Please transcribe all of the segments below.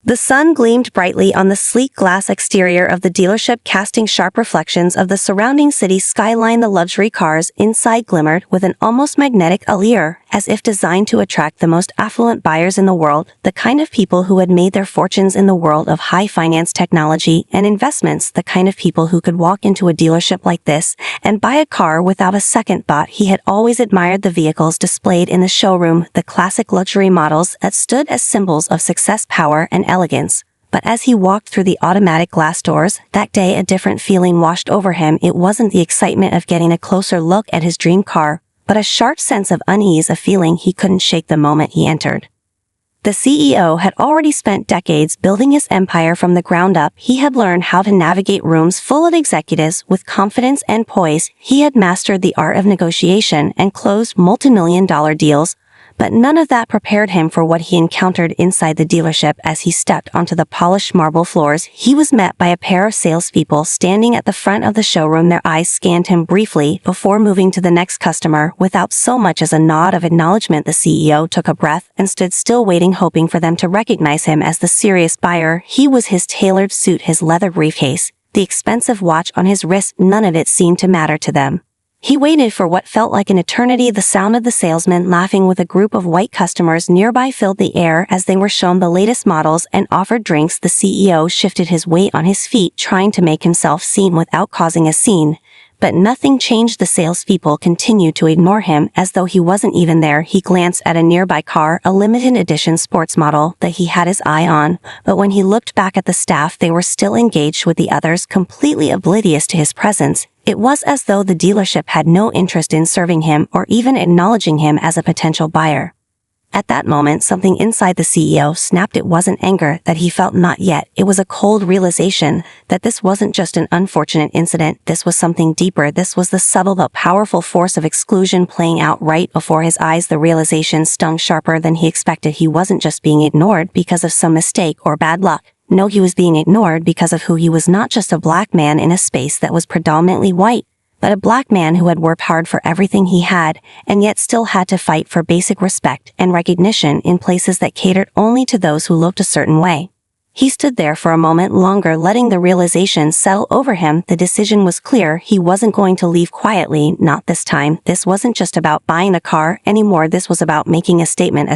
The sun gleamed brightly on the sleek glass exterior of the dealership, casting sharp reflections of the surrounding city skyline. The luxury cars inside glimmered with an almost magnetic allure, as if designed to attract the most affluent buyers in the world, the kind of people who had made their fortunes in the world of high finance, technology, and investments, the kind of people who could walk into a dealership like this and buy a car without a second thought. He had always admired the vehicles displayed in the showroom, the classic luxury models that stood as symbols of success, power, and elegance. But as he walked through the automatic glass doors, that day a different feeling washed over him. It wasn't the excitement of getting a closer look at his dream car, but a sharp sense of unease, a feeling he couldn't shake the moment he entered. The CEO had already spent decades building his empire from the ground up. He had learned how to navigate rooms full of executives with confidence and poise. He had mastered the art of negotiation and closed multi-million-dollar deals, but none of that prepared him for what he encountered inside the dealership. As he stepped onto the polished marble floors, he was met by a pair of salespeople standing at the front of the showroom. Their eyes scanned him briefly before moving to the next customer. Without so much as a nod of acknowledgement, the CEO took a breath and stood still, waiting, hoping for them to recognize him as the serious buyer. He was. His tailored suit, his leather briefcase, the expensive watch on his wrist, none of it seemed to matter to them. He waited for what felt like an eternity. The sound of the salesman laughing with a group of white customers nearby filled the air as they were shown the latest models and offered drinks. The CEO shifted his weight on his feet, trying to make himself seen without causing a scene. But nothing changed. The salespeople continued to ignore him as though he wasn't even there. He glanced at a nearby car, a limited edition sports model that he had his eye on, but when he looked back at the staff, they were still engaged with the others, completely oblivious to his presence. It was as though the dealership had no interest in serving him or even acknowledging him as a potential buyer. At that moment, something inside the CEO snapped. It wasn't anger that he felt, not yet. It was a cold realization that this wasn't just an unfortunate incident. This was something deeper. This was the subtle but powerful force of exclusion playing out right before his eyes. The realization stung sharper than he expected. He wasn't just being ignored because of some mistake or bad luck. No, he was being ignored because of who he was. Not just a black man in a space that was predominantly white, but a black man who had worked hard for everything he had, and yet still had to fight for basic respect and recognition in places that catered only to those who looked a certain way. He stood there for a moment longer, letting the realization settle over him. The decision was clear. He wasn't going to leave quietly, not this time. This wasn't just about buying a car anymore. This was about making a statement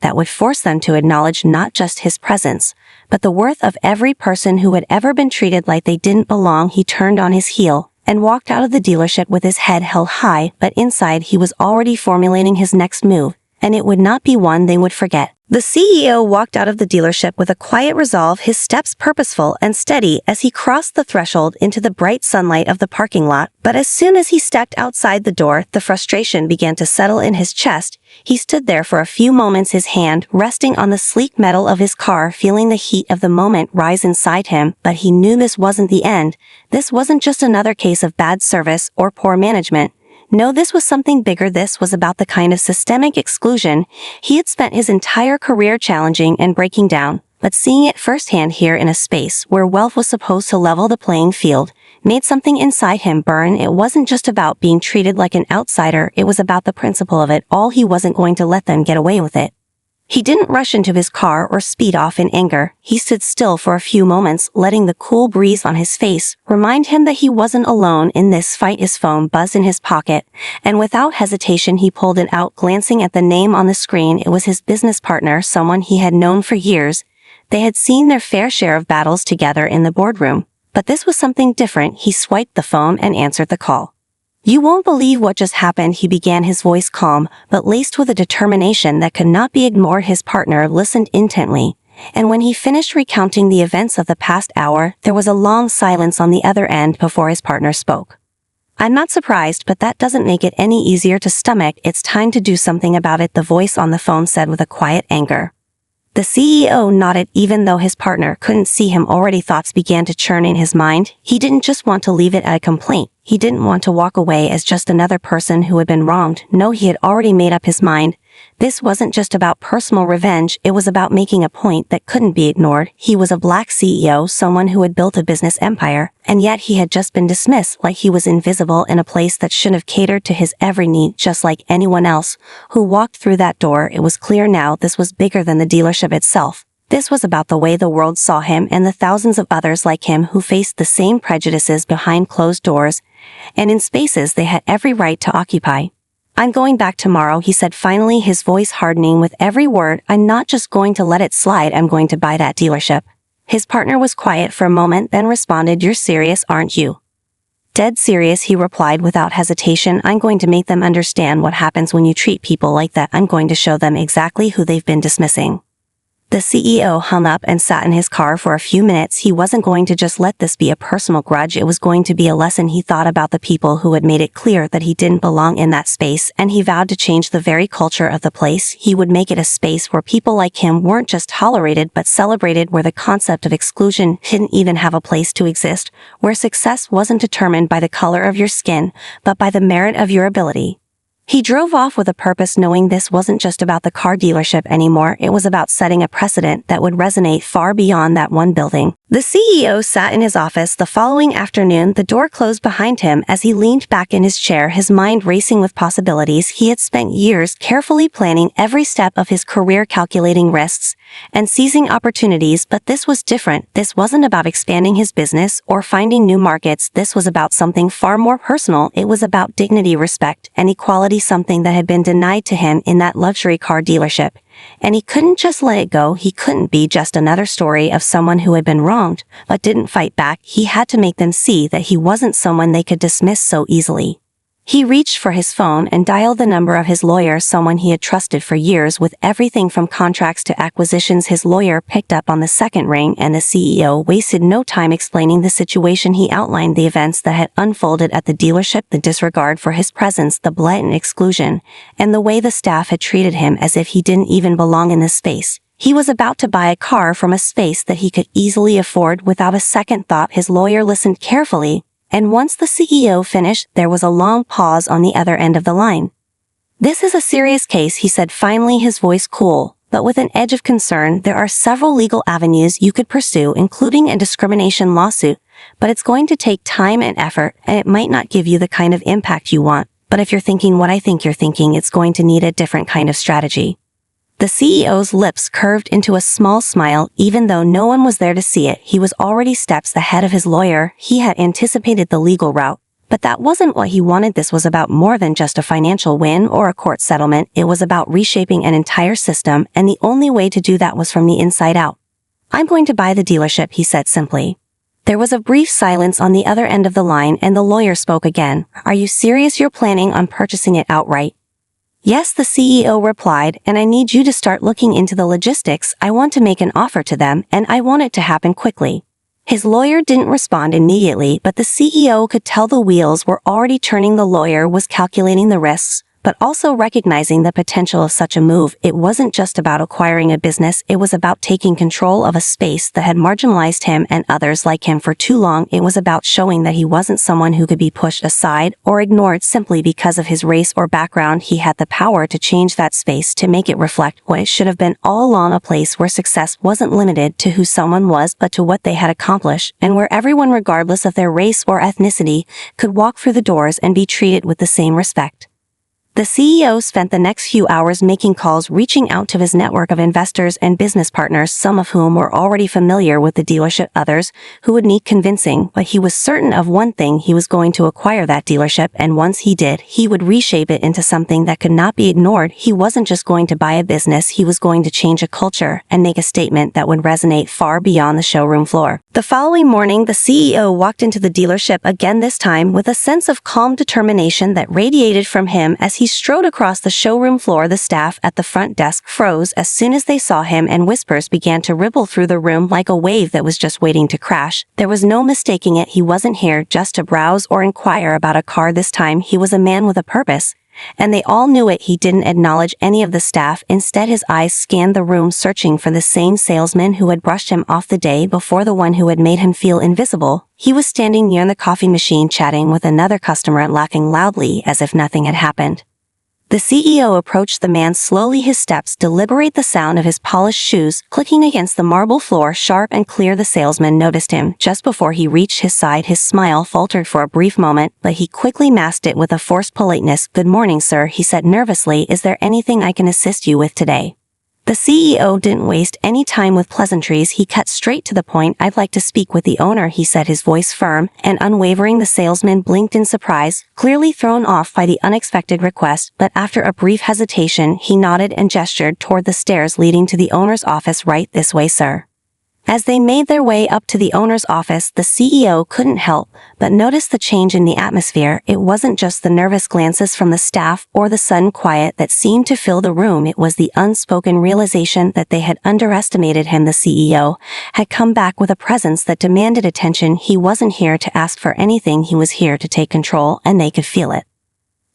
that would force them to acknowledge not just his presence, but the worth of every person who had ever been treated like they didn't belong. He turned on his heel and walked out of the dealership with his head held high, but inside he was already formulating his next move, and it would not be one they would forget. The CEO walked out of the dealership with a quiet resolve, his steps purposeful and steady as he crossed the threshold into the bright sunlight of the parking lot. But as soon as he stepped outside the door, the frustration began to settle in his chest. He stood there for a few moments, his hand resting on the sleek metal of his car, feeling the heat of the moment rise inside him. But he knew this wasn't the end. This wasn't just another case of bad service or poor management. No, this was something bigger. This was about the kind of systemic exclusion he had spent his entire career challenging and breaking down. But seeing it firsthand here in a space where wealth was supposed to level the playing field made something inside him burn. It wasn't just about being treated like an outsider. It was about the principle of it all. He wasn't going to let them get away with it. He didn't rush into his car or speed off in anger. He stood still for a few moments, letting the cool breeze on his face remind him that he wasn't alone in this fight. His phone buzzed in his pocket, and without hesitation he pulled it out, glancing at the name on the screen. It was his business partner, someone he had known for years. They had seen their fair share of battles together in the boardroom, but this was something different. He swiped the phone and answered the call. "You won't believe what just happened," he began, his voice calm, but laced with a determination that could not be ignored. His partner listened intently, and when he finished recounting the events of the past hour, there was a long silence on the other end before his partner spoke. "I'm not surprised, but that doesn't make it any easier to stomach. It's time to do something about it," the voice on the phone said with a quiet anger. The CEO nodded. Even though his partner couldn't see him already, thoughts began to churn in his mind. He didn't just want to leave it at a complaint. He didn't want to walk away as just another person who had been wronged. No, he had already made up his mind. This wasn't just about personal revenge, it was about making a point that couldn't be ignored. He was a black CEO, someone who had built a business empire, and yet he had just been dismissed like he was invisible in a place that should have catered to his every need just like anyone else who walked through that door. It was clear now this was bigger than the dealership itself. This was about the way the world saw him and the thousands of others like him who faced the same prejudices behind closed doors and in spaces they had every right to occupy. "I'm going back tomorrow," he said finally, his voice hardening with every word. "I'm not just going to let it slide, I'm going to buy that dealership." His partner was quiet for a moment, then responded, "You're serious, aren't you?" "Dead serious," he replied without hesitation. "I'm going to make them understand what happens when you treat people like that. I'm going to show them exactly who they've been dismissing." The CEO hung up and sat in his car for a few minutes. He wasn't going to just let this be a personal grudge. It was going to be a lesson. He thought about the people who had made it clear that he didn't belong in that space, and he vowed to change the very culture of the place. He would make it a space where people like him weren't just tolerated but celebrated, where the concept of exclusion didn't even have a place to exist, where success wasn't determined by the color of your skin, but by the merit of your ability. He drove off with a purpose, knowing this wasn't just about the car dealership anymore. It was about setting a precedent that would resonate far beyond that one building. The CEO sat in his office the following afternoon, the door closed behind him as he leaned back in his chair, his mind racing with possibilities. He had spent years carefully planning every step of his career, calculating risks and seizing opportunities, but this was different. This wasn't about expanding his business or finding new markets. This was about something far more personal. It was about dignity, respect, and equality, something that had been denied to him in that luxury car dealership. And he couldn't just let it go. He couldn't be just another story of someone who had been wronged, but didn't fight back. He had to make them see that he wasn't someone they could dismiss so easily. He reached for his phone and dialed the number of his lawyer, someone he had trusted for years with everything from contracts to acquisitions. His lawyer picked up on the second ring, and the CEO wasted no time explaining the situation. He outlined the events that had unfolded at the dealership, the disregard for his presence, the blatant exclusion, and the way the staff had treated him as if he didn't even belong in this space. He was about to buy a car from a space that he could easily afford without a second thought. His lawyer listened carefully, and once the CEO finished, there was a long pause on the other end of the line. "This is a serious case," he said finally, his voice cool, but with an edge of concern. "There are several legal avenues you could pursue, including a discrimination lawsuit, but it's going to take time and effort, and it might not give you the kind of impact you want. But if you're thinking what I think you're thinking, it's going to need a different kind of strategy." The CEO's lips curved into a small smile. Even though no one was there to see it, he was already steps ahead of his lawyer. He had anticipated the legal route, but that wasn't what he wanted. This was about more than just a financial win or a court settlement. It was about reshaping an entire system, and the only way to do that was from the inside out. "I'm going to buy the dealership," he said simply. There was a brief silence on the other end of the line, and the lawyer spoke again. "Are you serious? You're planning on purchasing it outright?" "Yes," the CEO replied, "and I need you to start looking into the logistics. I want to make an offer to them, and I want it to happen quickly." His lawyer didn't respond immediately, but the CEO could tell the wheels were already turning. The lawyer was calculating the risks, but also recognizing the potential of such a move. It wasn't just about acquiring a business, it was about taking control of a space that had marginalized him and others like him for too long. It was about showing that he wasn't someone who could be pushed aside or ignored simply because of his race or background. He had the power to change that space, to make it reflect what it should have been all along, a place where success wasn't limited to who someone was but to what they had accomplished, and where everyone, regardless of their race or ethnicity, could walk through the doors and be treated with the same respect. The CEO spent the next few hours making calls, reaching out to his network of investors and business partners, some of whom were already familiar with the dealership, others who would need convincing. But he was certain of one thing: he was going to acquire that dealership, and once he did, he would reshape it into something that could not be ignored. He wasn't just going to buy a business, he was going to change a culture and make a statement that would resonate far beyond the showroom floor. The following morning, the CEO walked into the dealership again, this time with a sense of calm determination that radiated from him. As he strode across the showroom floor, the staff at the front desk froze as soon as they saw him, and whispers began to ripple through the room like a wave that was just waiting to crash. There was no mistaking it. He wasn't here just to browse or inquire about a car. This time, he was a man with a purpose, and they all knew it. He didn't acknowledge any of the staff. Instead, his eyes scanned the room, searching for the same salesman who had brushed him off the day before, the one who had made him feel invisible. He was standing near the coffee machine, chatting with another customer and laughing loudly as if nothing had happened. The CEO approached the man slowly, his steps deliberate, the sound of his polished shoes clicking against the marble floor sharp and clear. The salesman noticed him just before he reached his side. His smile faltered for a brief moment, but he quickly masked it with a forced politeness. "Good morning, sir," he said nervously. "Is there anything I can assist you with today?" The CEO didn't waste any time with pleasantries. He cut straight to the point. "I'd like to speak with the owner," he said, his voice firm and unwavering. The salesman blinked in surprise, clearly thrown off by the unexpected request, but after a brief hesitation, he nodded and gestured toward the stairs leading to the owner's office. "Right this way, sir." As they made their way up to the owner's office, the CEO couldn't help but notice the change in the atmosphere. It wasn't just the nervous glances from the staff or the sudden quiet that seemed to fill the room. It was the unspoken realization that they had underestimated him. The CEO had come back with a presence that demanded attention. He wasn't here to ask for anything. He was here to take control, and they could feel it.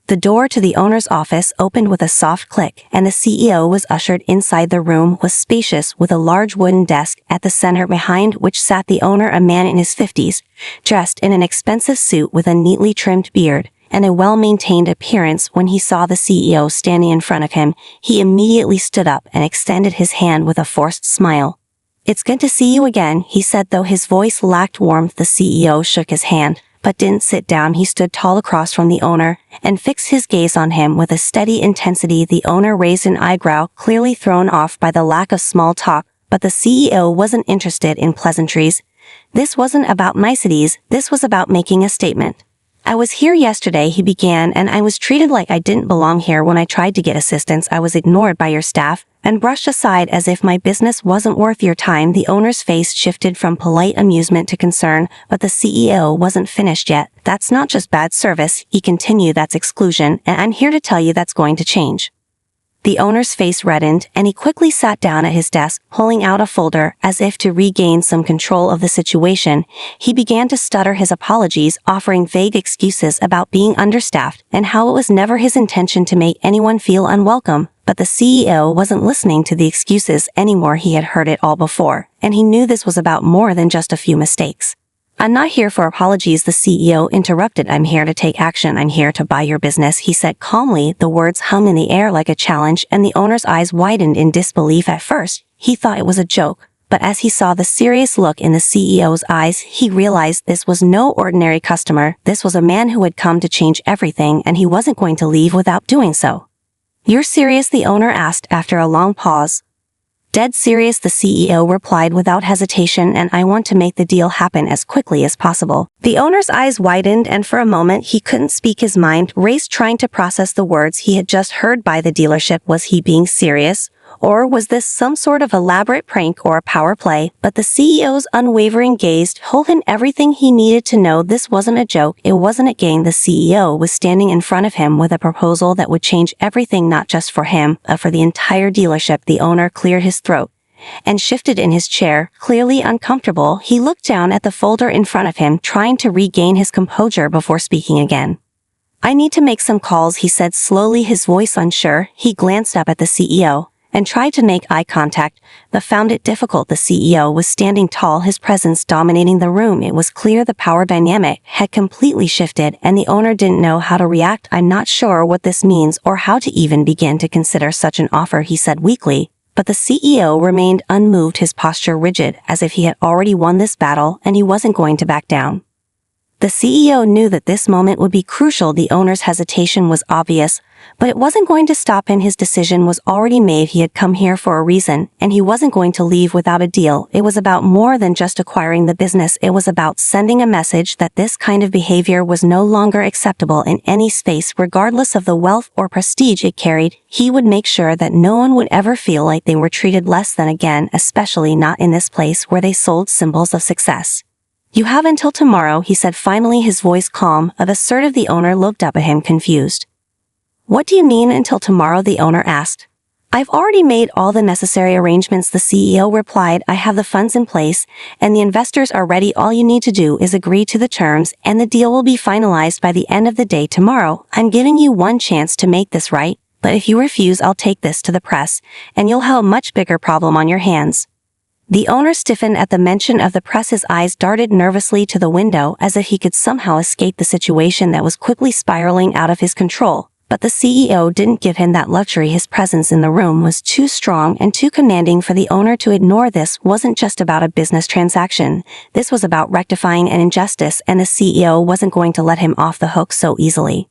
The door to the owner's office opened with a soft click, and the CEO was ushered inside. The room was spacious, with a large wooden desk at the center, behind which sat the owner, a man in his 50s, dressed in an expensive suit with a neatly trimmed beard and a well-maintained appearance. When he saw the CEO standing in front of him, he immediately stood up and extended his hand with a forced smile. "It's good to see you again," he said, though his voice lacked warmth. The CEO shook his hand, but didn't sit down. He stood tall across from the owner and fixed his gaze on him with a steady intensity. The owner raised an eyebrow, clearly thrown off by the lack of small talk, but the CEO wasn't interested in pleasantries. This wasn't about niceties. This was about making a statement. "I was here yesterday," he began, "and I was treated like I didn't belong here. When I tried to get assistance, I was ignored by your staff and brushed aside as if my business wasn't worth your time." The owner's face shifted from polite amusement to concern, but the CEO wasn't finished yet. "That's not just bad service," he continued, "that's exclusion, and I'm here to tell you that's going to change." The owner's face reddened, and he quickly sat down at his desk, pulling out a folder. As if to regain some control of the situation, he began to stutter his apologies, offering vague excuses about being understaffed and how it was never his intention to make anyone feel unwelcome. But the CEO wasn't listening to the excuses anymore. He had heard it all before, and he knew this was about more than just a few mistakes. "I'm not here for apologies," the CEO interrupted. "I'm here to take action. I'm here to buy your business," he said calmly. The words hung in the air like a challenge, and the owner's eyes widened in disbelief. At first, he thought it was a joke, but as he saw the serious look in the CEO's eyes, he realized this was no ordinary customer. This was a man who had come to change everything, and he wasn't going to leave without doing so. "You're serious?" the owner asked after a long pause. "Dead serious," the CEO replied without hesitation, "and I want to make the deal happen as quickly as possible." The owner's eyes widened, and for a moment he couldn't speak. His mind raced, trying to process the words he had just heard. "By the dealership." Was he being serious? Or was this some sort of elaborate prank or a power play? But the CEO's unwavering gaze told him everything he needed to know. This wasn't a joke. It wasn't a game. The CEO was standing in front of him with a proposal that would change everything, not just for him, but for the entire dealership. The owner cleared his throat and shifted in his chair, clearly uncomfortable. He looked down at the folder in front of him, trying to regain his composure before speaking again. "I need to make some calls," he said slowly, his voice unsure. He glanced up at the CEO and tried to make eye contact, but found it difficult. The CEO was standing tall, his presence dominating the room. It was clear the power dynamic had completely shifted, and the owner didn't know how to react. "I'm not sure what this means or how to even begin to consider such an offer," he said weakly. But the CEO remained unmoved, his posture rigid, as if he had already won this battle and he wasn't going to back down. The CEO knew that this moment would be crucial. The owner's hesitation was obvious, but it wasn't going to stop him. His decision was already made. He had come here for a reason, and he wasn't going to leave without a deal. It was about more than just acquiring the business. It was about sending a message that this kind of behavior was no longer acceptable in any space, regardless of the wealth or prestige it carried. He would make sure that no one would ever feel like they were treated less than again, especially not in this place where they sold symbols of success. "You have until tomorrow," he said finally, his voice calm but assertive. The owner looked up at him, confused. "What do you mean until tomorrow?" the owner asked. "I've already made all the necessary arrangements," the CEO replied. "I have the funds in place, and the investors are ready. All you need to do is agree to the terms, and the deal will be finalized by the end of the day tomorrow. I'm giving you one chance to make this right, but if you refuse, I'll take this to the press, and you'll have a much bigger problem on your hands." The owner stiffened at the mention of the press. His eyes darted nervously to the window, as if he could somehow escape the situation that was quickly spiraling out of his control. But the CEO didn't give him that luxury. His presence in the room was too strong and too commanding for the owner to ignore. This wasn't just about a business transaction. This was about rectifying an injustice, and the CEO wasn't going to let him off the hook so easily.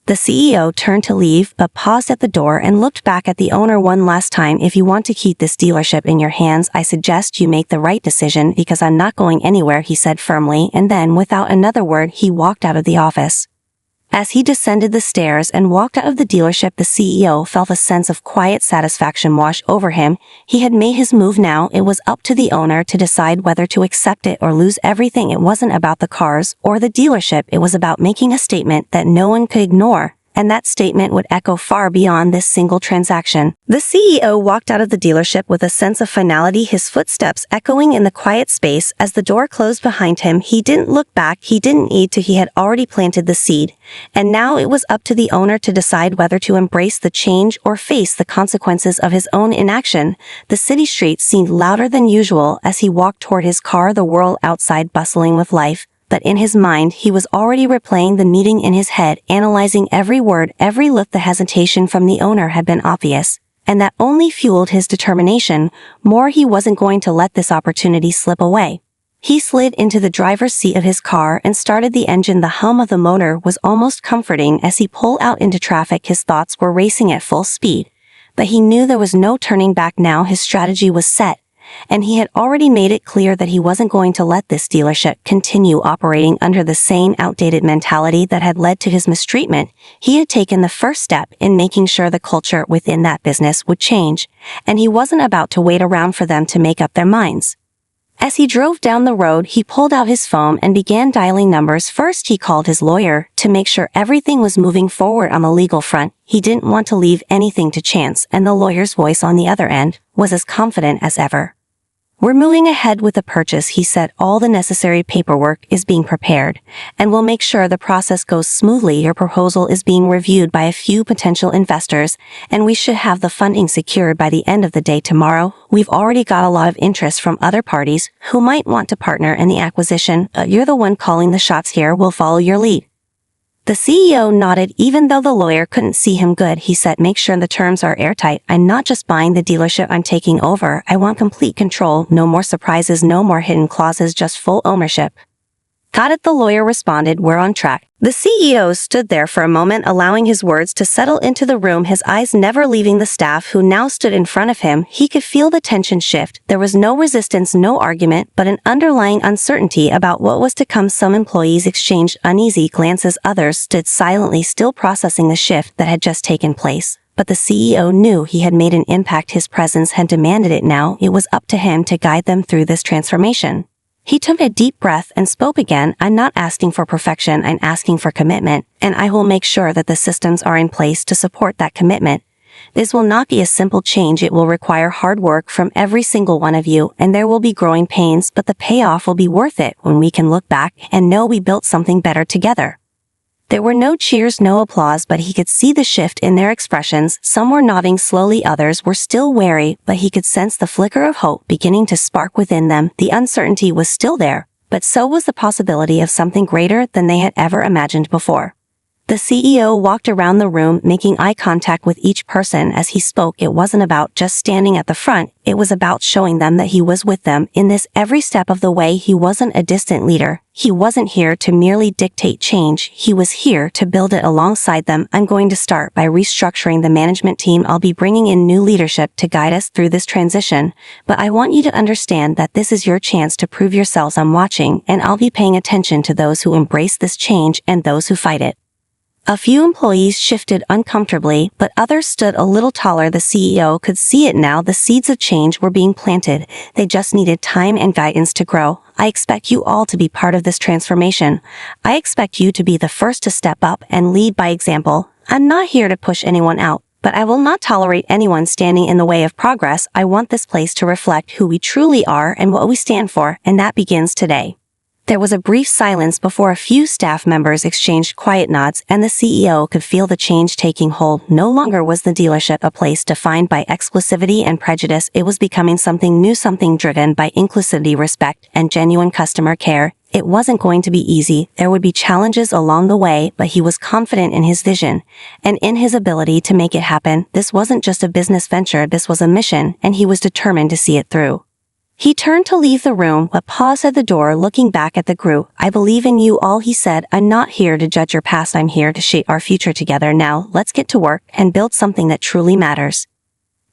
The CEO turned to leave but paused at the door and looked back at the owner one last time. "If you want to keep this dealership in your hands, I suggest you make the right decision because I'm not going anywhere," he said firmly, and then without another word he walked out of the office. As he descended the stairs and walked out of the dealership, the CEO felt a sense of quiet satisfaction wash over him. He had made his move now. It was up to the owner to decide whether to accept it or lose everything. It wasn't about the cars or the dealership. It was about making a statement that no one could ignore. And that statement would echo far beyond this single transaction. The CEO walked out of the dealership with a sense of finality, his footsteps echoing in the quiet space. As the door closed behind him, he didn't look back, he didn't need to, he had already planted the seed. And now it was up to the owner to decide whether to embrace the change or face the consequences of his own inaction. The city streets seemed louder than usual as he walked toward his car, the world outside bustling with life. But in his mind he was already replaying the meeting in his head, analyzing every word, every look. The hesitation from the owner had been obvious, and that only fueled his determination. More, he wasn't going to let this opportunity slip away. He slid into the driver's seat of his car and started the engine. The hum of the motor was almost comforting as he pulled out into traffic. His thoughts were racing at full speed, but he knew there was no turning back now. His strategy was set, and he had already made it clear that he wasn't going to let this dealership continue operating under the same outdated mentality that had led to his mistreatment. He had taken the first step in making sure the culture within that business would change, and he wasn't about to wait around for them to make up their minds. As he drove down the road, he pulled out his phone and began dialing numbers. First, he called his lawyer to make sure everything was moving forward on the legal front. He didn't want to leave anything to chance, and the lawyer's voice on the other end was as confident as ever. "We're moving ahead with the purchase," he said. "All the necessary paperwork is being prepared, and we'll make sure the process goes smoothly. Your proposal is being reviewed by a few potential investors, and we should have the funding secured by the end of the day tomorrow. We've already got a lot of interest from other parties who might want to partner in the acquisition. You're the one calling the shots here. We'll follow your lead." The CEO nodded. Even though the lawyer couldn't see him good, he said, "Make sure the terms are airtight. I'm not just buying the dealership, I'm taking over. I want complete control. No more surprises, no more hidden clauses, just full ownership." "Got it," the lawyer responded. "We're on track." The CEO stood there for a moment, allowing his words to settle into the room, his eyes never leaving the staff who now stood in front of him. He could feel the tension shift. There was no resistance, no argument, but an underlying uncertainty about what was to come. Some employees exchanged uneasy glances, others stood silently, still processing the shift that had just taken place. But the CEO knew he had made an impact. His presence had demanded it now. It was up to him to guide them through this transformation. He took a deep breath and spoke again. "I'm not asking for perfection, I'm asking for commitment, and I will make sure that the systems are in place to support that commitment. This will not be a simple change. It will require hard work from every single one of you, and there will be growing pains, but the payoff will be worth it when we can look back and know we built something better together." There were no cheers, no applause, but he could see the shift in their expressions. Some were nodding slowly, others were still wary, but he could sense the flicker of hope beginning to spark within them. The uncertainty was still there, but so was the possibility of something greater than they had ever imagined before. The CEO walked around the room, making eye contact with each person as he spoke. It wasn't about just standing at the front, it was about showing them that he was with them in this every step of the way. He wasn't a distant leader. He wasn't here to merely dictate change. He was here to build it alongside them. "I'm going to start by restructuring the management team. I'll be bringing in new leadership to guide us through this transition. But I want you to understand that this is your chance to prove yourselves. I'm watching, and I'll be paying attention to those who embrace this change and those who fight it." A few employees shifted uncomfortably, but others stood a little taller. The CEO could see it now. The seeds of change were being planted. They just needed time and guidance to grow. "I expect you all to be part of this transformation. I expect you to be the first to step up and lead by example. I'm not here to push anyone out, but I will not tolerate anyone standing in the way of progress. I want this place to reflect who we truly are and what we stand for, and that begins today." There was a brief silence before a few staff members exchanged quiet nods, and the CEO could feel the change taking hold. No longer was the dealership a place defined by exclusivity and prejudice. It was becoming something new, something driven by inclusivity, respect, and genuine customer care. It wasn't going to be easy. There would be challenges along the way, but he was confident in his vision and in his ability to make it happen. This wasn't just a business venture, this was a mission, and he was determined to see it through. He turned to leave the room, but paused at the door, looking back at the group. "I believe in you all," he said. "I'm not here to judge your past. I'm here to shape our future together. Now, let's get to work and build something that truly matters."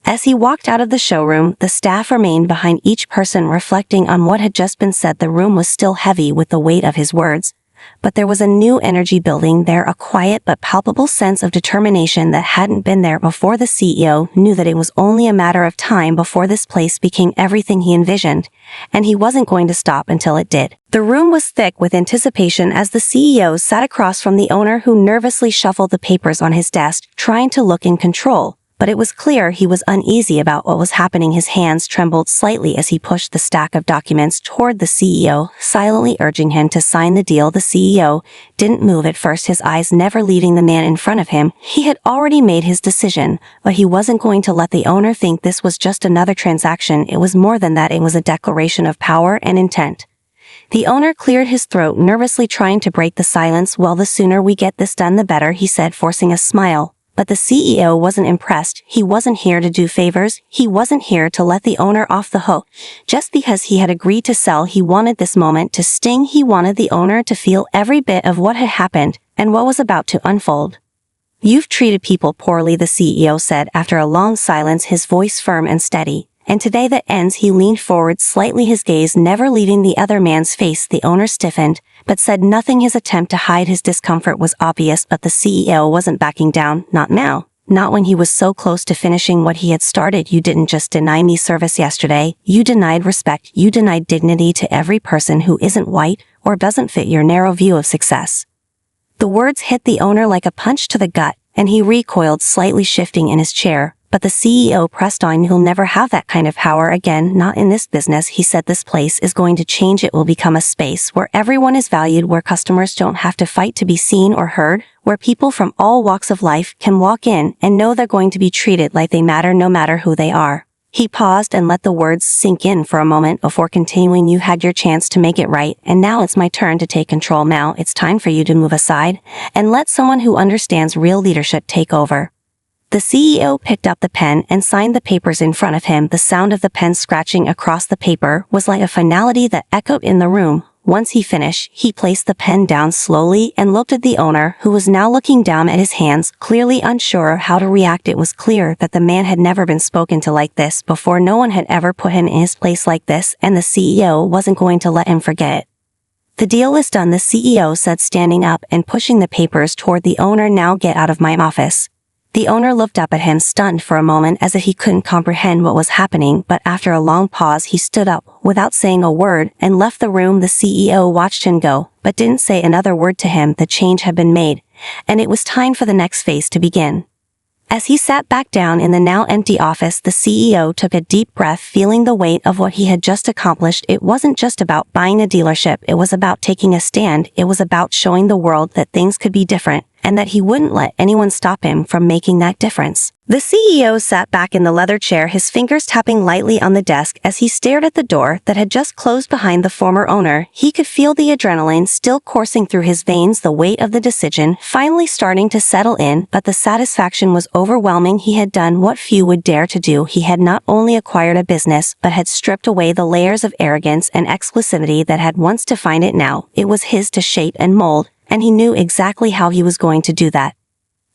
As he walked out of the showroom, the staff remained behind each person, reflecting on what had just been said. The room was still heavy with the weight of his words, but there was a new energy building there, a quiet but palpable sense of determination that hadn't been there before. The CEO knew that it was only a matter of time before this place became everything he envisioned, and he wasn't going to stop until it did. The room was thick with anticipation as the CEO sat across from the owner, who nervously shuffled the papers on his desk, trying to look in control. But it was clear he was uneasy about what was happening. His hands trembled slightly as he pushed the stack of documents toward the CEO, silently urging him to sign the deal. The CEO didn't move at first, his eyes never leaving the man in front of him. He had already made his decision, but he wasn't going to let the owner think this was just another transaction. It was more than that. It was a declaration of power and intent. The owner cleared his throat, nervously trying to break the silence. "Well, the sooner we get this done, the better," he said, forcing a smile. But the CEO wasn't impressed. He wasn't here to do favors. He wasn't here to let the owner off the hook. Just because he had agreed to sell, he wanted this moment to sting. He wanted the owner to feel every bit of what had happened and what was about to unfold. "You've treated people poorly," the CEO said after a long silence, his voice firm and steady. "And today that ends." He leaned forward slightly, his gaze never leaving the other man's face. The owner stiffened, but said nothing. His attempt to hide his discomfort was obvious, but the CEO wasn't backing down. Not now. Not when he was so close to finishing what he had started. "You didn't just deny me service yesterday. You denied respect. You denied dignity to every person who isn't white or doesn't fit your narrow view of success." The words hit the owner like a punch to the gut, and he recoiled slightly, shifting in his chair. But the CEO pressed on. "You'll never have that kind of power again, not in this business," he said. "This place is going to change. It will become a space where everyone is valued, where customers don't have to fight to be seen or heard, where people from all walks of life can walk in and know they're going to be treated like they matter no matter who they are." He paused and let the words sink in for a moment before continuing. "You had your chance to make it right, and now it's my turn to take control. Now it's time for you to move aside and let someone who understands real leadership take over." The CEO picked up the pen and signed the papers in front of him. The sound of the pen scratching across the paper was like a finality that echoed in the room. Once he finished, he placed the pen down slowly and looked at the owner, who was now looking down at his hands, clearly unsure how to react. It was clear that the man had never been spoken to like this before. No one had ever put him in his place like this, and the CEO wasn't going to let him forget it. "The deal is done," the CEO said, standing up and pushing the papers toward the owner. "Now get out of my office." The owner looked up at him, stunned for a moment, as if he couldn't comprehend what was happening, but after a long pause he stood up, without saying a word, and left the room. The CEO watched him go, but didn't say another word to him. The change had been made, and it was time for the next phase to begin. As he sat back down in the now empty office, the CEO took a deep breath, feeling the weight of what he had just accomplished. It wasn't just about buying a dealership. It was about taking a stand. It was about showing the world that things could be different, and that he wouldn't let anyone stop him from making that difference. The CEO sat back in the leather chair, his fingers tapping lightly on the desk as he stared at the door that had just closed behind the former owner. He could feel the adrenaline still coursing through his veins, the weight of the decision finally starting to settle in, but the satisfaction was overwhelming. He had done what few would dare to do. He had not only acquired a business, but had stripped away the layers of arrogance and exclusivity that had once defined it. Now it was his to shape and mold, and he knew exactly how he was going to do that.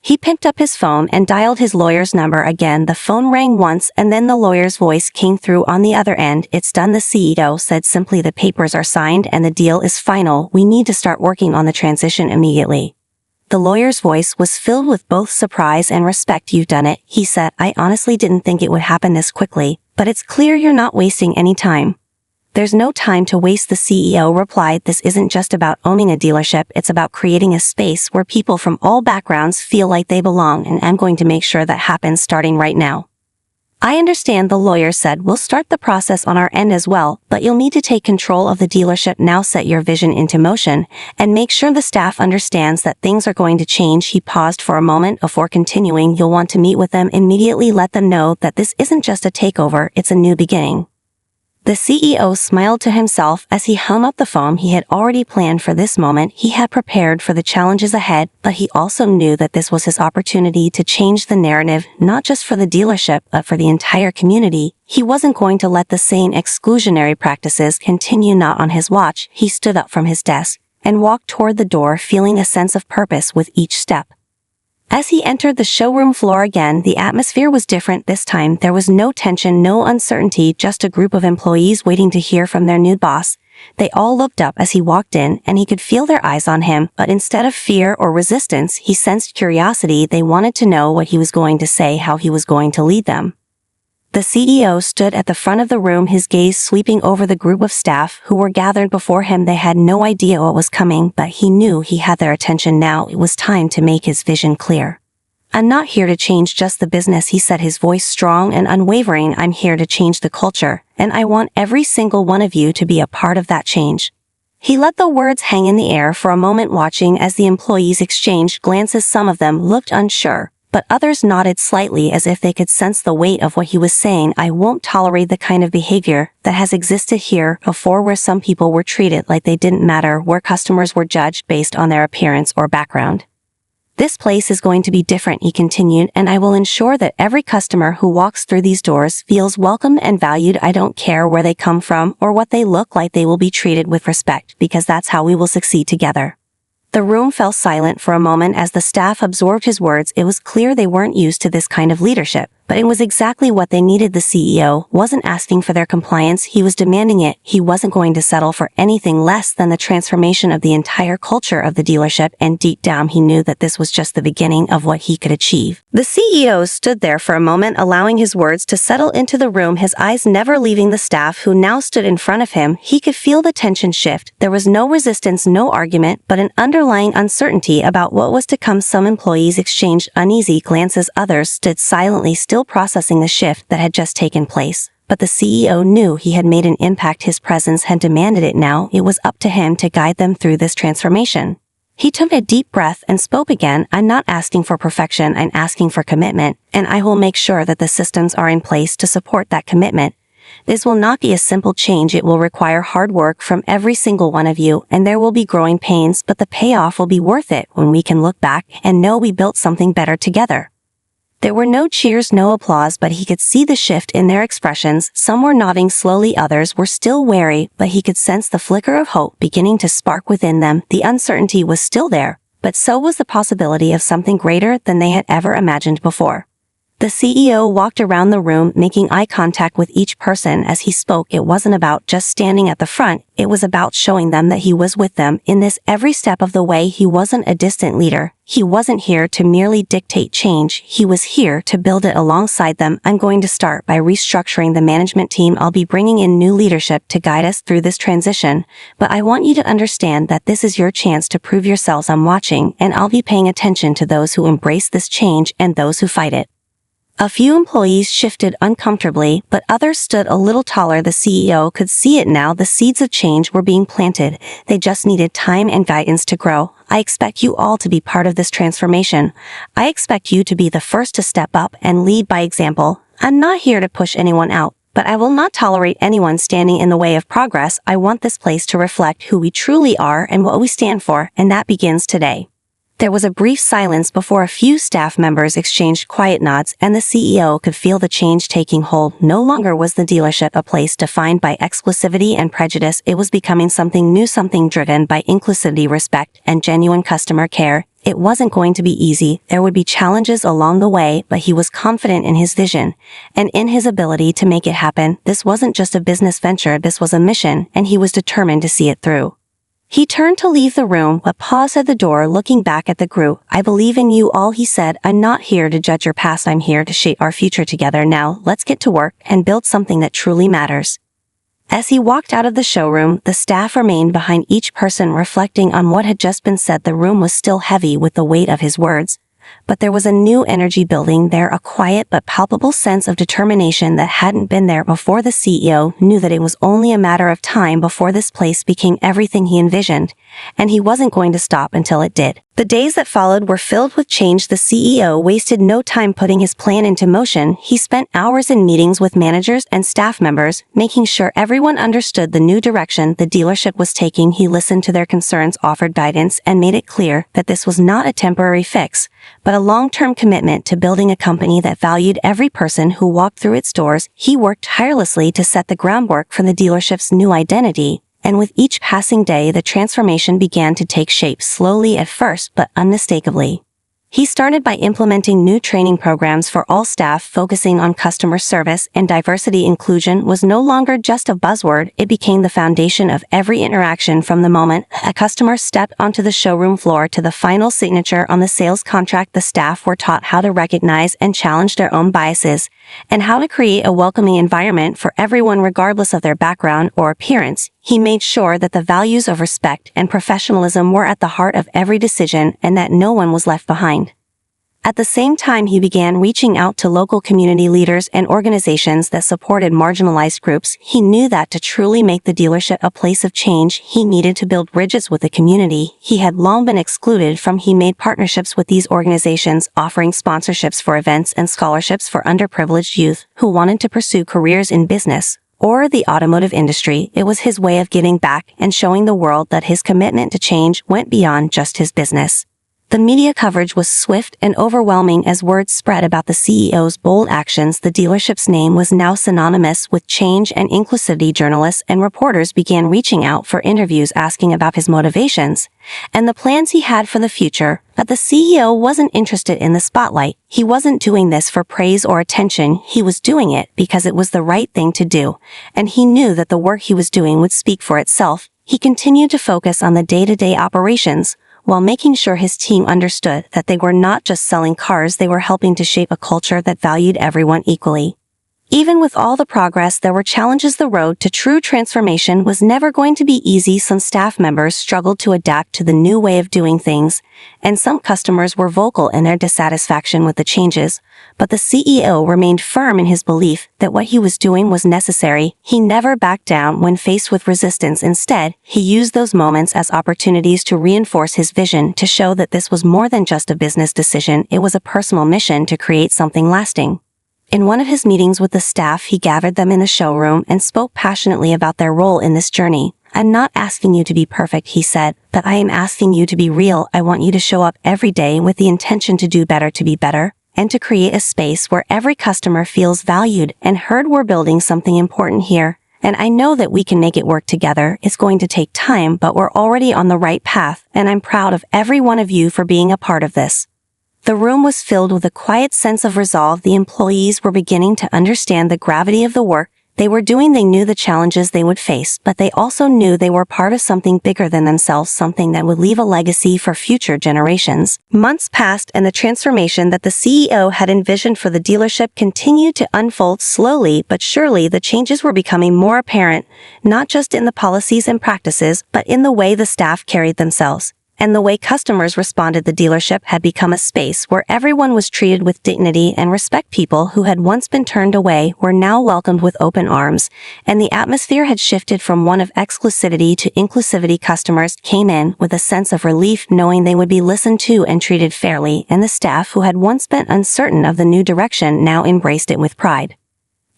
He picked up his phone and dialed his lawyer's number again. The phone rang once, and then the lawyer's voice came through on the other end. "It's done," the CEO said simply. "The papers are signed and the deal is final. We need to start working on the transition immediately." The lawyer's voice was filled with both surprise and respect. "You've done it," he said. "I honestly didn't think it would happen this quickly, but it's clear you're not wasting any time." "There's no time to waste," the CEO replied. "This isn't just about owning a dealership. It's about creating a space where people from all backgrounds feel like they belong, and I'm going to make sure that happens starting right now." "I understand," the lawyer said. "We'll start the process on our end as well, but you'll need to take control of the dealership now. Set your vision into motion, and make sure the staff understands that things are going to change." He paused for a moment before continuing. "You'll want to meet with them immediately. Let them know that this isn't just a takeover, it's a new beginning." The CEO smiled to himself as he hung up the phone. He had already planned for this moment. He had prepared for the challenges ahead, but he also knew that this was his opportunity to change the narrative, not just for the dealership, but for the entire community. He wasn't going to let the same exclusionary practices continue. Not on his watch. He stood up from his desk and walked toward the door, feeling a sense of purpose with each step. As he entered the showroom floor again, the atmosphere was different this time. There was no tension, no uncertainty, just a group of employees waiting to hear from their new boss. They all looked up as he walked in, and he could feel their eyes on him, but instead of fear or resistance, he sensed curiosity. They wanted to know what he was going to say, how he was going to lead them. The CEO stood at the front of the room, his gaze sweeping over the group of staff who were gathered before him. They had no idea what was coming, but he knew he had their attention now. It was time to make his vision clear. "I'm not here to change just the business," he said, his voice strong and unwavering. "I'm here to change the culture, and I want every single one of you to be a part of that change." He let the words hang in the air for a moment, watching as the employees exchanged glances. Some of them looked unsure, but others nodded slightly as if they could sense the weight of what he was saying. "I won't tolerate the kind of behavior that has existed here before, where some people were treated like they didn't matter, where customers were judged based on their appearance or background. This place is going to be different," he continued, "and I will ensure that every customer who walks through these doors feels welcome and valued. I don't care where they come from or what they look like. They will be treated with respect, because that's how we will succeed together." The room fell silent for a moment as the staff absorbed his words. It was clear they weren't used to this kind of leadership, but it was exactly what they needed. The CEO wasn't asking for their compliance, he was demanding it. He wasn't going to settle for anything less than the transformation of the entire culture of the dealership, and deep down he knew that this was just the beginning of what he could achieve. The CEO stood there for a moment, allowing his words to settle into the room, his eyes never leaving the staff who now stood in front of him. He could feel the tension shift. There was no resistance, no argument, but an underlying uncertainty about what was to come. Some employees exchanged uneasy glances, others stood silently, still processing the shift that had just taken place. But the CEO knew he had made an impact. His presence had demanded it now. It was up to him to guide them through this transformation. He took a deep breath and spoke again. "I'm not asking for perfection, I'm asking for commitment, and I will make sure that the systems are in place to support that commitment. This will not be a simple change. It will require hard work from every single one of you, and there will be growing pains, but the payoff will be worth it when we can look back and know we built something better together." There were no cheers, no applause, but he could see the shift in their expressions. Some were nodding slowly, others were still wary, but he could sense the flicker of hope beginning to spark within them. The uncertainty was still there, but so was the possibility of something greater than they had ever imagined before. The CEO walked around the room, making eye contact with each person as he spoke. It wasn't about just standing at the front, it was about showing them that he was with them in this every step of the way. He wasn't a distant leader. He wasn't here to merely dictate change. He was here to build it alongside them. "I'm going to start by restructuring the management team. I'll be bringing in new leadership to guide us through this transition, but I want you to understand that this is your chance to prove yourselves. I'm watching, and I'll be paying attention to those who embrace this change and those who fight it." A few employees shifted uncomfortably, but others stood a little taller. The CEO could see it now. The seeds of change were being planted. They just needed time and guidance to grow. "I expect you all to be part of this transformation. I expect you to be the first to step up and lead by example. I'm not here to push anyone out, but I will not tolerate anyone standing in the way of progress. I want this place to reflect who we truly are and what we stand for, and that begins today." There was a brief silence before a few staff members exchanged quiet nods, and the CEO could feel the change taking hold. No longer was the dealership a place defined by exclusivity and prejudice. It was becoming something new, something driven by inclusivity, respect, and genuine customer care. It wasn't going to be easy. There would be challenges along the way, but he was confident in his vision and in his ability to make it happen. This wasn't just a business venture, this was a mission, and he was determined to see it through. He turned to leave the room, but paused at the door, looking back at the group. "I believe in you all," he said. "I'm not here to judge your past, I'm here to shape our future together. Now, let's get to work and build something that truly matters." As he walked out of the showroom, the staff remained behind each person, reflecting on what had just been said. The room was still heavy with the weight of his words, but there was a new energy building there, a quiet but palpable sense of determination that hadn't been there before. The CEO knew that it was only a matter of time before this place became everything he envisioned, and he wasn't going to stop until it did. The days that followed were filled with change. The CEO wasted no time putting his plan into motion. He spent hours in meetings with managers and staff members, making sure everyone understood the new direction the dealership was taking. He listened to their concerns, offered guidance, and made it clear that this was not a temporary fix, but a long-term commitment to building a company that valued every person who walked through its doors. He worked tirelessly to set the groundwork for the dealership's new identity, and with each passing day the transformation began to take shape, slowly at first but unmistakably. He started by implementing new training programs for all staff, focusing on customer service and diversity. Inclusion was no longer just a buzzword, it became the foundation of every interaction. From the moment a customer stepped onto the showroom floor to the final signature on the sales contract, the staff were taught how to recognize and challenge their own biases, and how to create a welcoming environment for everyone regardless of their background or appearance. He made sure that the values of respect and professionalism were at the heart of every decision and that no one was left behind. At the same time, he began reaching out to local community leaders and organizations that supported marginalized groups. He knew that to truly make the dealership a place of change, he needed to build bridges with the community he had long been excluded from. He made partnerships with these organizations, offering sponsorships for events and scholarships for underprivileged youth who wanted to pursue careers in business or the automotive industry. It was his way of giving back and showing the world that his commitment to change went beyond just his business. The media coverage was swift and overwhelming as word spread about the CEO's bold actions. The dealership's name was now synonymous with change and inclusivity. Journalists and reporters began reaching out for interviews, asking about his motivations and the plans he had for the future. But the CEO wasn't interested in the spotlight. He wasn't doing this for praise or attention. He was doing it because it was the right thing to do, and he knew that the work he was doing would speak for itself. He continued to focus on the day-to-day operations, while making sure his team understood that they were not just selling cars, they were helping to shape a culture that valued everyone equally. Even with all the progress, there were challenges. The road to true transformation was never going to be easy. Some staff members struggled to adapt to the new way of doing things, and some customers were vocal in their dissatisfaction with the changes, but the CEO remained firm in his belief that what he was doing was necessary. He never backed down when faced with resistance. Instead, he used those moments as opportunities to reinforce his vision, to show that this was more than just a business decision, it was a personal mission to create something lasting. In one of his meetings with the staff, he gathered them in the showroom and spoke passionately about their role in this journey. "I'm not asking you to be perfect," he said, "but I am asking you to be real. I want you to show up every day with the intention to do better, to be better, and to create a space where every customer feels valued and heard. We're building something important here, and I know that we can make it work together. It's going to take time, but we're already on the right path, and I'm proud of every one of you for being a part of this." The room was filled with a quiet sense of resolve. The employees were beginning to understand the gravity of the work they were doing. They knew the challenges they would face, but they also knew they were part of something bigger than themselves, something that would leave a legacy for future generations. Months passed, and the transformation that the CEO had envisioned for the dealership continued to unfold. Slowly but surely, the changes were becoming more apparent, not just in the policies and practices, but in the way the staff carried themselves and the way customers responded. The dealership had become a space where everyone was treated with dignity and respect. People who had once been turned away were now welcomed with open arms, and the atmosphere had shifted from one of exclusivity to inclusivity. Customers came in with a sense of relief, knowing they would be listened to and treated fairly, and the staff, who had once been uncertain of the new direction, now embraced it with pride.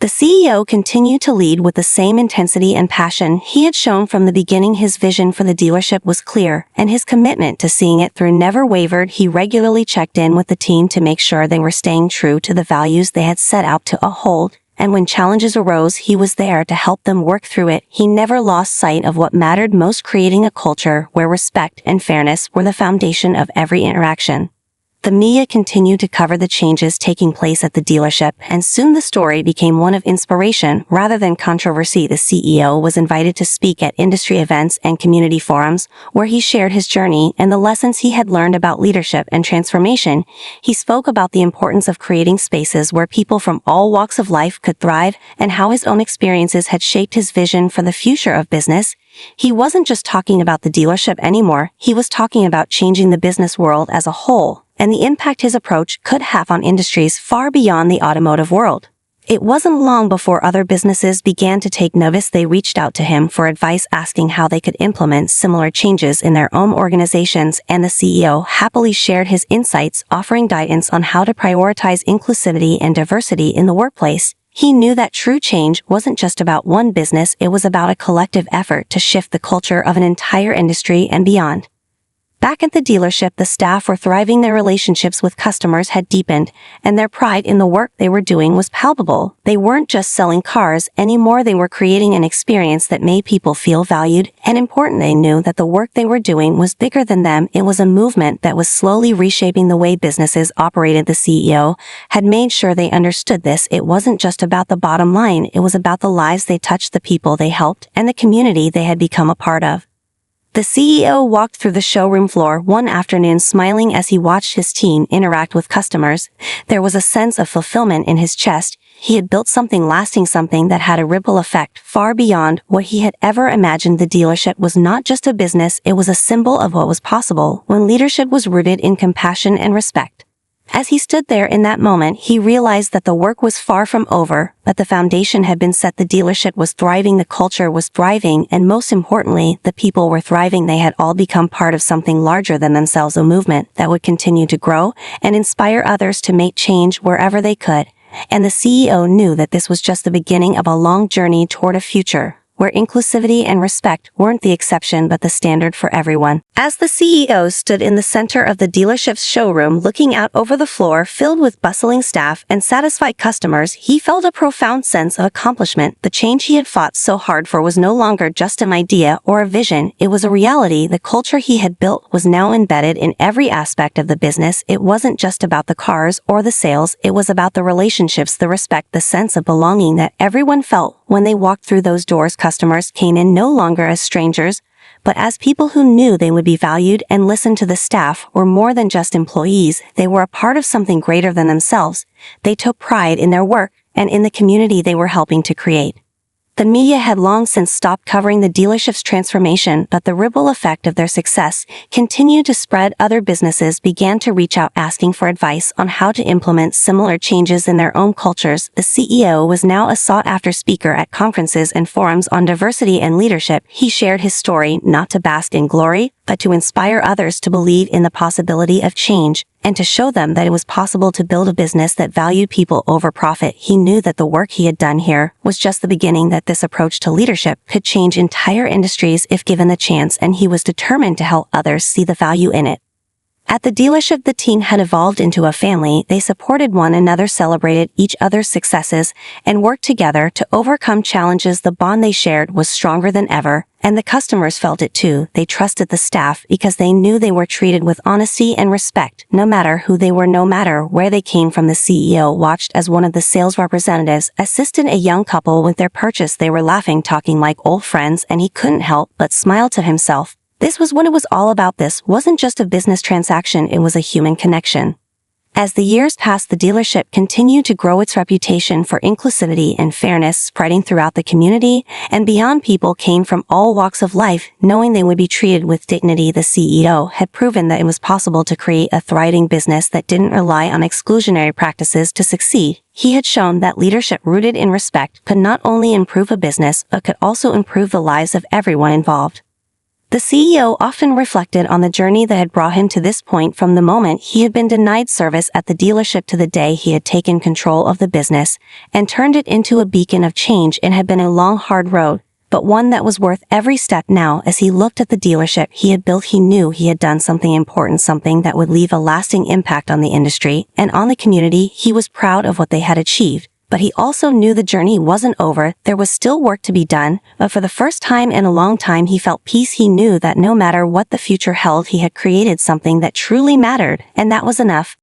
The CEO continued to lead with the same intensity and passion he had shown from the beginning. His vision for the dealership was clear, and his commitment to seeing it through never wavered. He regularly checked in with the team to make sure they were staying true to the values they had set out to uphold, and when challenges arose, he was there to help them work through it. He never lost sight of what mattered most: creating a culture where respect and fairness were the foundation of every interaction. The media continued to cover the changes taking place at the dealership, and soon the story became one of inspiration rather than controversy. The CEO was invited to speak at industry events and community forums, where he shared his journey and the lessons he had learned about leadership and transformation. He spoke about the importance of creating spaces where people from all walks of life could thrive, and how his own experiences had shaped his vision for the future of business. He wasn't just talking about the dealership anymore, he was talking about changing the business world as a whole, and the impact his approach could have on industries far beyond the automotive world. It wasn't long before other businesses began to take notice. They reached out to him for advice, asking how they could implement similar changes in their own organizations, and the CEO happily shared his insights, offering guidance on how to prioritize inclusivity and diversity in the workplace. He knew that true change wasn't just about one business, it was about a collective effort to shift the culture of an entire industry and beyond. Back at the dealership, the staff were thriving. Their relationships with customers had deepened, and their pride in the work they were doing was palpable. They weren't just selling cars anymore, they were creating an experience that made people feel valued and important. They knew that the work they were doing was bigger than them. It was a movement that was slowly reshaping the way businesses operated. The CEO had made sure they understood this. It wasn't just about the bottom line, it was about the lives they touched, the people they helped, and the community they had become a part of. The CEO walked through the showroom floor one afternoon, smiling as he watched his team interact with customers. There was a sense of fulfillment in his chest. He had built something lasting, something that had a ripple effect far beyond what he had ever imagined. The dealership was not just a business, it was a symbol of what was possible when leadership was rooted in compassion and respect. As he stood there in that moment, he realized that the work was far from over, but the foundation had been set. The dealership was thriving, the culture was thriving, and most importantly, the people were thriving. They had all become part of something larger than themselves, a movement that would continue to grow and inspire others to make change wherever they could. And the CEO knew that this was just the beginning of a long journey toward a future where inclusivity and respect weren't the exception but the standard for everyone. As the CEO stood in the center of the dealership's showroom, looking out over the floor filled with bustling staff and satisfied customers, he felt a profound sense of accomplishment. The change he had fought so hard for was no longer just an idea or a vision, it was a reality. The culture he had built was now embedded in every aspect of the business. It wasn't just about the cars or the sales, it was about the relationships, the respect, the sense of belonging that everyone felt when they walked through those doors. Customers came in no longer as strangers, but as people who knew they would be valued and listened to. The staff were more than just employees, they were a part of something greater than themselves. They took pride in their work and in the community they were helping to create. The media had long since stopped covering the dealership's transformation, but the ripple effect of their success continued to spread. Other businesses began to reach out asking for advice on how to implement similar changes in their own cultures. The CEO was now a sought-after speaker at conferences and forums on diversity and leadership. He shared his story not to bask in glory, but to inspire others to believe in the possibility of change, and to show them that it was possible to build a business that valued people over profit. He knew that the work he had done here was just the beginning, that this approach to leadership could change entire industries if given the chance, and he was determined to help others see the value in it. At the dealership, the team had evolved into a family. They supported one another, celebrated each other's successes, and worked together to overcome challenges. The bond they shared was stronger than ever, and the customers felt it too. They trusted the staff because they knew they were treated with honesty and respect, no matter who they were, no matter where they came from. The CEO watched as one of the sales representatives assisted a young couple with their purchase. They were laughing, talking like old friends, and he couldn't help but smile to himself. This was what it was all about. This wasn't just a business transaction, it was a human connection. As the years passed, the dealership continued to grow, its reputation for inclusivity and fairness spreading throughout the community and beyond. People came from all walks of life, knowing they would be treated with dignity. The CEO had proven that it was possible to create a thriving business that didn't rely on exclusionary practices to succeed. He had shown that leadership rooted in respect could not only improve a business, but could also improve the lives of everyone involved. The CEO often reflected on the journey that had brought him to this point, from the moment he had been denied service at the dealership to the day he had taken control of the business and turned it into a beacon of change. It had been a long, hard road, but one that was worth every step. Now, as he looked at the dealership he had built, he knew he had done something important, something that would leave a lasting impact on the industry and on the community. He was proud of what they had achieved, but he also knew the journey wasn't over. There was still work to be done, but for the first time in a long time he felt peace. He knew that no matter what the future held, he had created something that truly mattered, and that was enough.